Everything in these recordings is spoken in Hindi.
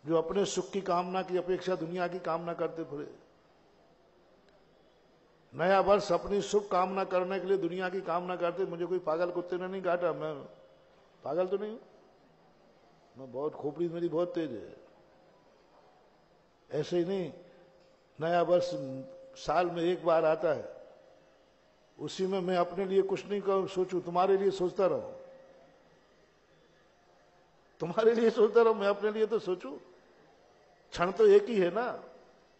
जो अपने सुख की कामना की अपेक्षा दुनिया की कामना करते फिरे। नया वर्ष अपनी शुभ कामना करने के लिए दुनिया की कामना करते। मुझे कोई पागल कुत्ते ने नहीं काटा, मैं पागल तो नहीं हूं, मैं बहुत खोपड़ी मेरी बहुत तेज है। ऐसे ही नहीं, नया वर्ष साल में एक बार आता है, उसी में मैं अपने लिए कुछ नहीं सोचूं, तुम्हारे लिए सोचता रहूं, तुम्हारे लिए सोचता रहूं, मैं अपने लिए तो सोचूं। क्षण तो एक ही है ना,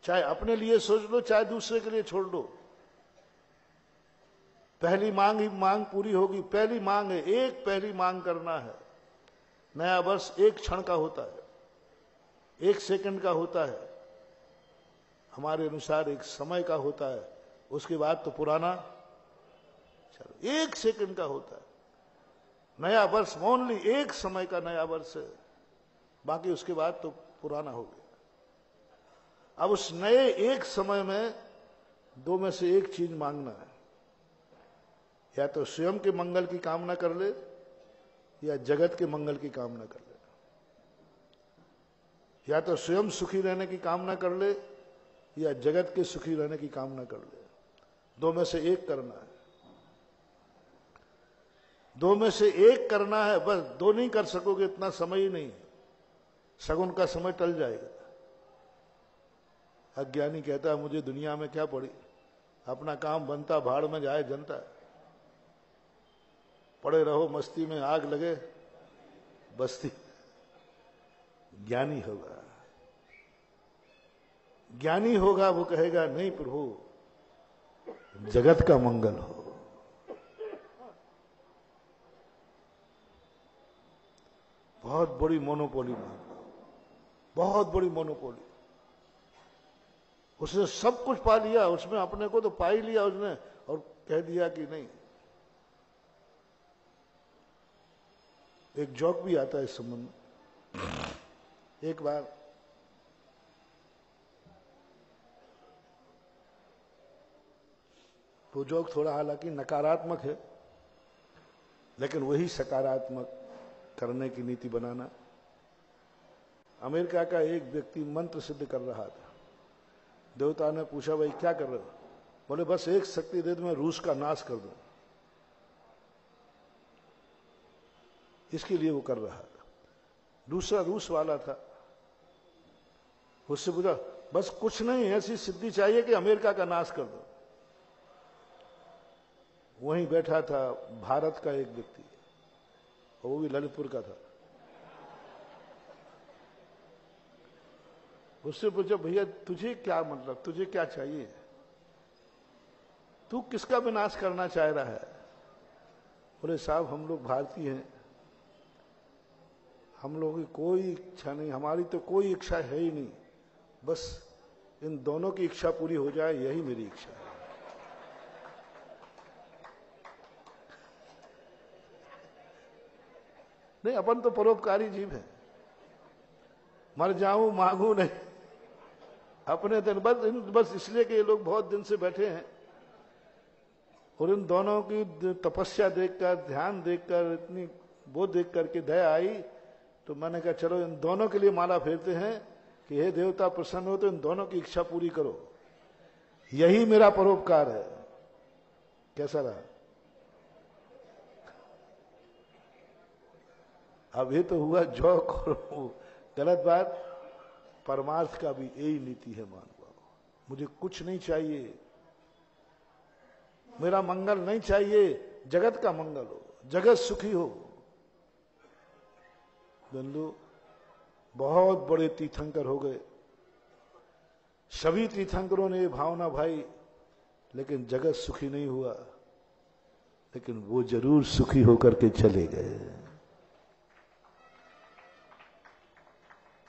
चाहे अपने लिए सोच लो चाहे दूसरे के लिए छोड़ दो। पहली मांग ही मांग पूरी होगी। पहली मांग है, एक पहली मांग करना है। नया वर्ष एक क्षण का होता है, एक सेकंड का होता है, हमारे अनुसार एक समय का होता है। उसके बाद तो पुराना, चलो एक सेकंड का होता है। नया वर्ष ओनली एक समय का नया वर्ष है, बाकी उसके बाद तो पुराना हो गया। अब उस नए एक समय में दो में से एक चीज मांगना है, या तो स्वयं के मंगल की कामना कर ले या जगत के मंगल की कामना कर ले। या तो स्वयं सुखी रहने की कामना कर ले या जगत के सुखी रहने की कामना कर ले। दो में से एक करना है, दो में से एक करना है, बस। दो नहीं कर सकोगे, इतना समय ही नहीं, शगुन का समय टल जाएगा। अज्ञानी कहता है मुझे दुनिया में क्या पड़ी, अपना काम बनता भाड़ में जाए जनता, पड़े रहो मस्ती में आग लगे बस्ती। ज्ञानी होगा, ज्ञानी होगा, वो कहेगा नहीं प्रभु जगत का मंगल हो। बहुत बड़ी मोनोपोली मान, बहुत बड़ी मोनोपोली। उसने सब कुछ पा लिया, उसमें अपने को तो पा ही लिया उसने, और कह दिया कि नहीं। एक जोक भी आता है इस संबंध में। एक बार वो जोक थोड़ा हालांकि नकारात्मक है, लेकिन वही सकारात्मक करने की नीति बनाना। अमेरिका का एक व्यक्ति मंत्र सिद्ध कर रहा था। देवता ने पूछा भाई क्या कर रहे हो? बोले बस एक शक्ति दे दो, मैं रूस का नाश कर दूं। इसके लिए वो कर रहा था। दूसरा रूस वाला था, उससे पूछा बस कुछ नहीं, ऐसी सिद्धि चाहिए कि अमेरिका का नाश कर दो। वहीं बैठा था भारत का एक व्यक्ति, वो भी ललितपुर का था। उससे पूछा भैया तुझे क्या मतलब, तुझे क्या चाहिए, तू किसका विनाश करना चाह रहा है? बोले साहब हम लोग भारतीय हैं, हम लोगों की कोई इच्छा नहीं, हमारी तो कोई इच्छा है ही नहीं, बस इन दोनों की इच्छा पूरी हो जाए यही मेरी इच्छा है। नहीं, अपन तो परोपकारी जीव हैं, मर जाऊं मांगू नहीं अपने दिन। बस इसलिए कि ये लोग बहुत दिन से बैठे हैं और इन दोनों की तपस्या देखकर, ध्यान देखकर, इतनी वो देख करके दया आई, तो मैंने कहा चलो इन दोनों के लिए माला फेरते हैं कि हे देवता प्रसन्न हो तो इन दोनों की इच्छा पूरी करो, यही मेरा परोपकार है। कैसा रहा? अब ये तो हुआ जोक और गलत बात। परमार्थ का भी यही नीति है मानव। मुझे कुछ नहीं चाहिए, मेरा मंगल नहीं चाहिए, जगत का मंगल हो, जगत सुखी हो। बंधु बहुत बड़े तीर्थंकर हो गए, सभी तीर्थंकरों ने ये भावना भाई, लेकिन जगत सुखी नहीं हुआ, लेकिन वो जरूर सुखी होकर के चले गए।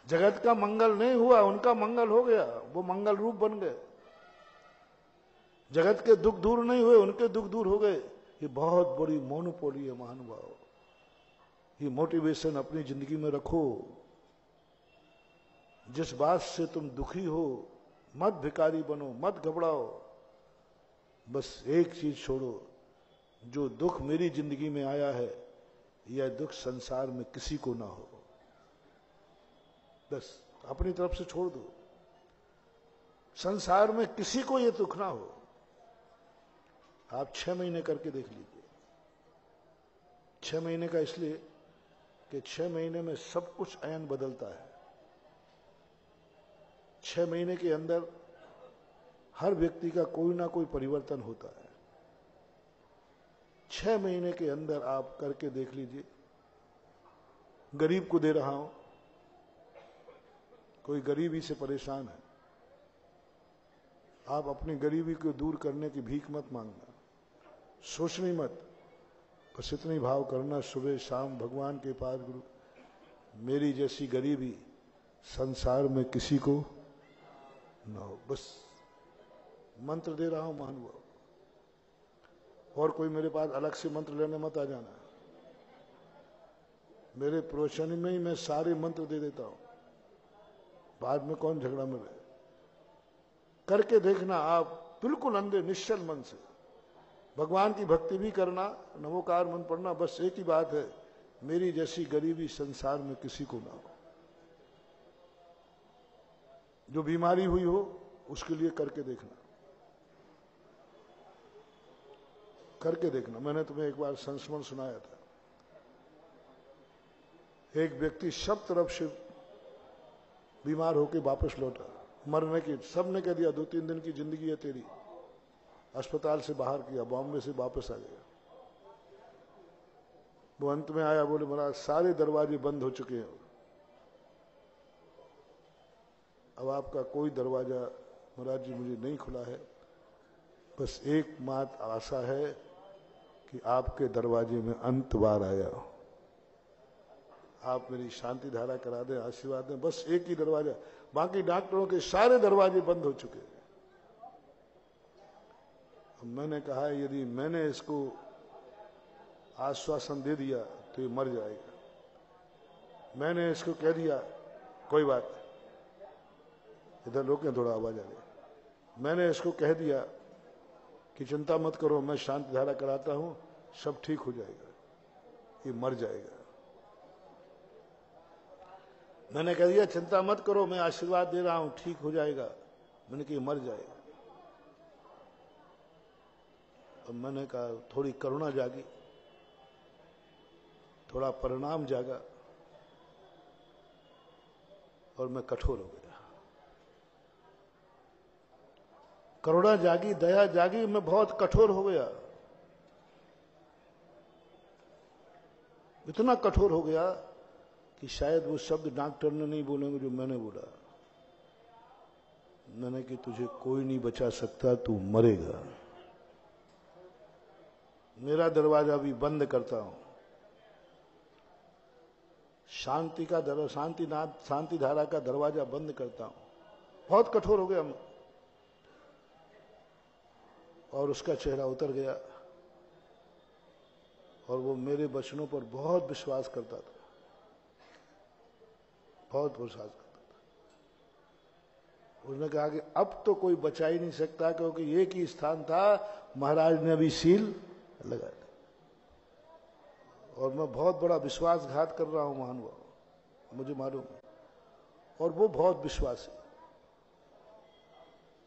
जगत का मंगल नहीं हुआ, उनका मंगल हो गया, वो मंगल रूप बन गए। जगत के दुख दूर नहीं हुए, उनके दुख दूर हो गए। ये बहुत बड़ी मोनोपोली है महानुभाव। ये मोटिवेशन अपनी जिंदगी में रखो। जिस बात से तुम दुखी हो मत भिखारी बनो, मत घबराओ, बस एक चीज छोड़ो, जो दुख मेरी जिंदगी में आया है यह दुख संसार में किसी को ना हो, बस अपनी तरफ से छोड़ दो। संसार में किसी को ये दुख ना हो। आप 6 महीने करके देख लीजिए। 6 महीने का इसलिए कि 6 महीने में सब कुछ अयन बदलता है। 6 महीने के अंदर हर व्यक्ति का कोई ना कोई परिवर्तन होता है। 6 महीने के अंदर आप करके देख लीजिए। गरीब को दे रहा हूं, कोई गरीबी से परेशान है, आप अपनी गरीबी को दूर करने की भीख मत मांगना, सोचनी मत, बस इतनी भाव करना सुबह शाम भगवान के पास, गुरु मेरी जैसी गरीबी संसार में किसी को ना हो। बस मंत्र दे रहा हूं महानुभाव, और कोई मेरे पास अलग से मंत्र लेने मत आ जाना। मेरे प्रवचन में ही मैं सारे मंत्र दे देता हूं, बाद में कौन झगड़ा में रहे। करके देखना आप बिल्कुल अंधे निश्चल मन से। भगवान की भक्ति भी करना, नमोकार मन पढ़ना, बस एक ही बात है, मेरी जैसी गरीबी संसार में किसी को ना हो। जो बीमारी हुई हो उसके लिए करके देखना, करके देखना। मैंने तुम्हें एक बार संस्मरण सुनाया था। एक व्यक्ति सब तरफ से बीमार होकर वापस लौटा, मरने की, सबने कह दिया 2-3 दिन की जिंदगी है तेरी, अस्पताल से बाहर किया, बॉम्बे से वापस आ गया। वो अंत में आया, बोले महाराज सारे दरवाजे बंद हो चुके हैं, अब आपका कोई दरवाजा महाराज जी मुझे नहीं खुला है, बस एकमात्र आशा है कि आपके दरवाजे में अंत बार आया हो, आप मेरी शांति धारा करा दें, आशीर्वाद दें, बस एक ही दरवाजा, बाकी डॉक्टरों के सारे दरवाजे बंद हो चुके हैं। मैंने कहा यदि मैंने इसको आश्वासन दे दिया तो ये मर जाएगा। मैंने इसको कह दिया कोई बात, इधर रोकें थोड़ा, आवाज आ गई। मैंने इसको कह दिया कि चिंता मत करो, मैं शांति धारा कराता हूं, सब ठीक हो जाएगा, ये मर जाएगा। मैंने कह दिया चिंता मत करो, मैं आशीर्वाद दे रहा हूं, ठीक हो जाएगा, मैंने कहा मर जाएगा। अब मैंने कहा थोड़ी करुणा जागी, थोड़ा परिणाम जागा, और मैं कठोर हो गया। करुणा जागी, दया जागी, मैं बहुत कठोर हो गया। इतना कठोर हो गया कि शायद वो शब्द डॉक्टर ने नहीं बोलेंगे जो मैंने बोला। मैंने कि तुझे कोई नहीं बचा सकता, तू मरेगा। मेरा दरवाजा भी बंद करता हूं, शांति धारा का दरवाजा बंद करता हूं। बहुत कठोर हो गया मैं, और उसका चेहरा उतर गया, और वो मेरे वचनों पर बहुत विश्वास करता था, बहुत विश्वास करता था। उसने कहा कि अब तो कोई बचा ही नहीं सकता, क्योंकि एक ही स्थान था, महाराज ने अभी सील लगा दिया, और मैं बहुत बड़ा विश्वासघात कर रहा हूं महानुभाव, मुझे मालूम है। और वो बहुत विश्वासी,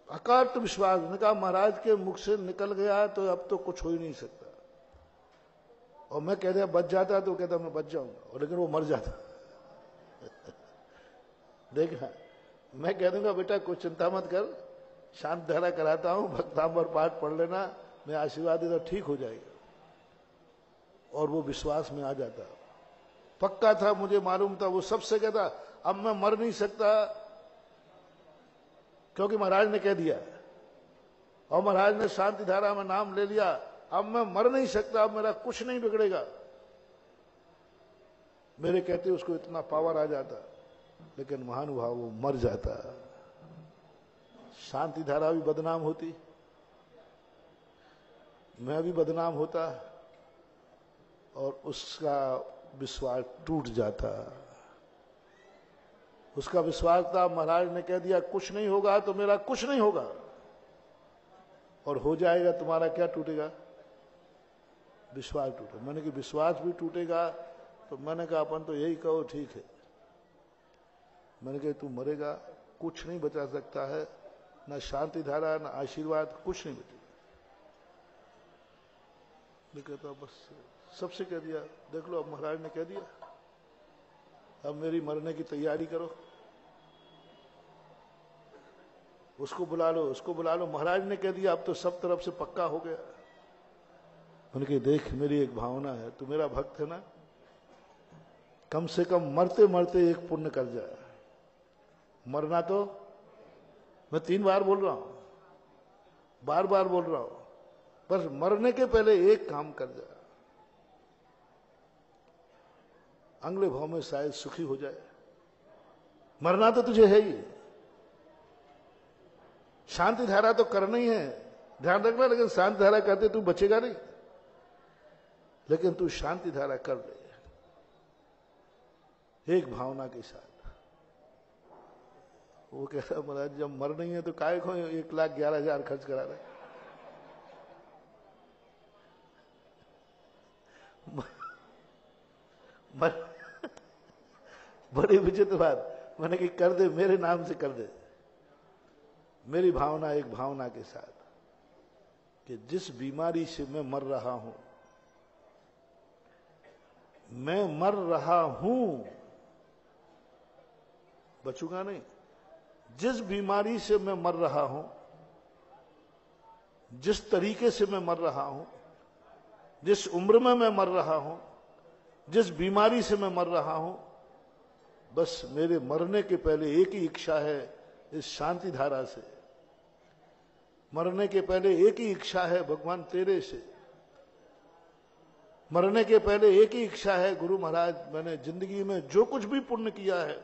अकाट विश्वास। ने कहा महाराज के मुख से निकल गया तो अब तो कुछ हो ही नहीं सकता। और मैं कह दिया बच जाता, तो कहता मैं बच जाऊंगा, और लेकिन वो मर जाता। देखा, मैं कह दूंगा बेटा कुछ चिंता मत कर, शांत धारा कराता हूं, भक्तांबर पाठ पढ़ लेना, मैं आशीर्वाद देता, ठीक हो जाएगा। और वो विश्वास में आ जाता, पक्का था, मुझे मालूम था। वो सबसे कहता अब मैं मर नहीं सकता, क्योंकि महाराज ने कह दिया, और महाराज ने शांति धारा में नाम ले लिया, अब मैं मर नहीं सकता, अब मेरा कुछ नहीं बिगड़ेगा। मेरे कहते उसको इतना पावर आ जाता, लेकिन महानुभाव वो मर जाता। शांति धारा भी बदनाम होती, मैं भी बदनाम होता, और उसका विश्वास टूट जाता। उसका विश्वास था महाराज ने कह दिया कुछ नहीं होगा, तो मेरा कुछ नहीं होगा, और हो जाएगा, तुम्हारा क्या टूटेगा? विश्वास टूटे। मैंने कि विश्वास भी टूटेगा, तो मैंने कहा अपन तो यही कहो ठीक है, मैंने कहा तू मरेगा, कुछ नहीं बचा सकता है, ना शांति धारा ना आशीर्वाद, कुछ नहीं बचेगा। मैं कहता बस सबसे कह दिया, देख लो अब महाराज ने कह दिया, अब मेरी मरने की तैयारी करो, उसको बुला लो, उसको बुला लो, महाराज ने कह दिया, अब तो सब तरफ से पक्का हो गया। मैंने कहा देख मेरी एक भावना है, तू मेरा भक्त है ना, कम से कम मरते मरते एक पुण्य कर जाए। मरना तो मैं 3 बार बोल रहा हूं, बार बार बोल रहा हूं, बस मरने के पहले एक काम कर जाए, अगले भाव में शायद सुखी हो जाए। मरना तो तुझे है ही, शांति धारा तो करना ही है, ध्यान रखना, लेकिन शांति धारा करते तू बचेगा नहीं, लेकिन तू शांति धारा कर ले एक भावना के साथ। वो कह रहा महाराज जब मर नहीं है तो काय को 1,11,000 खर्च करा रहे। बड़ी विचित्र बात, मैंने कि कर दे, मेरे नाम से कर दे, मेरी भावना एक भावना के साथ कि जिस बीमारी से मैं मर रहा हूं, मैं मर रहा हूं, बचूंगा नहीं। जिस बीमारी से मैं मर रहा हूं, जिस तरीके से मैं मर रहा हूं, जिस उम्र में मैं मर रहा हूं, जिस बीमारी से मैं मर रहा हूं, बस मेरे मरने के पहले एक ही इच्छा है, इस शांति धारा से मरने के पहले एक ही इच्छा है, भगवान तेरे से मरने के पहले एक ही इच्छा है, गुरु महाराज मैंने जिंदगी में जो कुछ भी पुण्य किया है,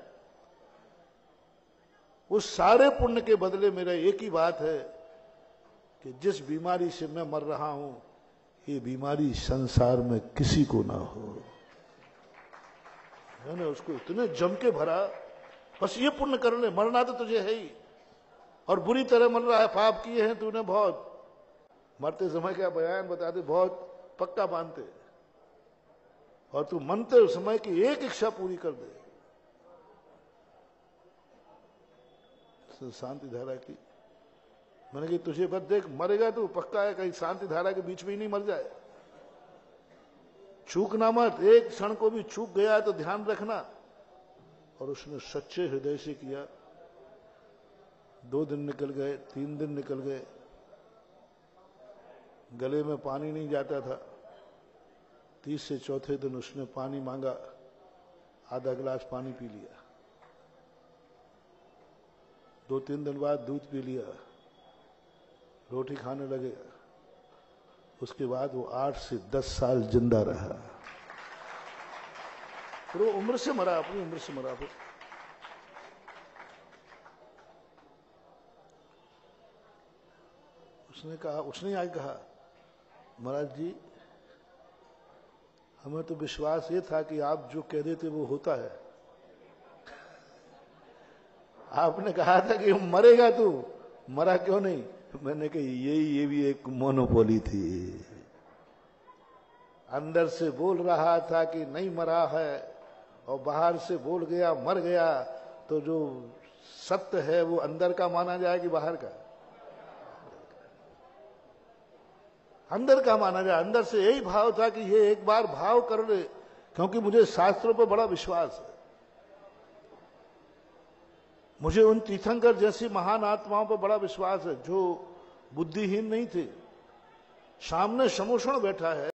उस सारे पुण्य के बदले मेरा एक ही बात है कि जिस बीमारी से मैं मर रहा हूं, ये बीमारी संसार में किसी को ना हो। मैंने उसको इतने जम के भरा, बस ये पुण्य कर ले, मरना तो तुझे है ही, और बुरी तरह मर रहा है, पाप किए हैं तूने बहुत, मरते समय क्या बयान बताते, बहुत पक्का बांधते, और तू मनते समय की एक इच्छा पूरी कर दे। शांति धारा की मैंने कि तुझे बस देख, मरेगा तू पक्का है, कहीं शांति धारा के बीच में ही नहीं मर जाए, चूकना मत, एक क्षण को भी चूक गया तो ध्यान रखना। और उसने सच्चे हृदय से किया। 2 दिन निकल गए, 3 दिन निकल गए, गले में पानी नहीं जाता था। 30 से चौथे दिन उसने पानी मांगा, आधा गिलास पानी पी लिया। 2-3 दिन बाद दूध पी लिया, रोटी खाने लगे। उसके बाद वो 8 से 10 साल जिंदा रहा। फिर वो उम्र से मरा, अपनी उम्र से मरा। फिर उसने कहा, उसने आगे कहा, महाराज जी हमें तो विश्वास ये था कि आप जो कह देते वो होता है। आपने कहा था कि मरेगा तू, मरा क्यों नहीं? मैंने कहा ये भी एक मोनोपोली थी। अंदर से बोल रहा था कि नहीं मरा है, और बाहर से बोल गया मर गया, तो जो सत्य है वो अंदर का माना जाए कि बाहर का? अंदर का माना जाए। अंदर से यही भाव था कि ये एक बार भाव कर ले, क्योंकि मुझे शास्त्रों पर बड़ा विश्वास है। मुझे उन तीर्थंकर जैसी महान आत्माओं पर बड़ा विश्वास है जो बुद्धिहीन नहीं थे। सामने समोषण बैठा है,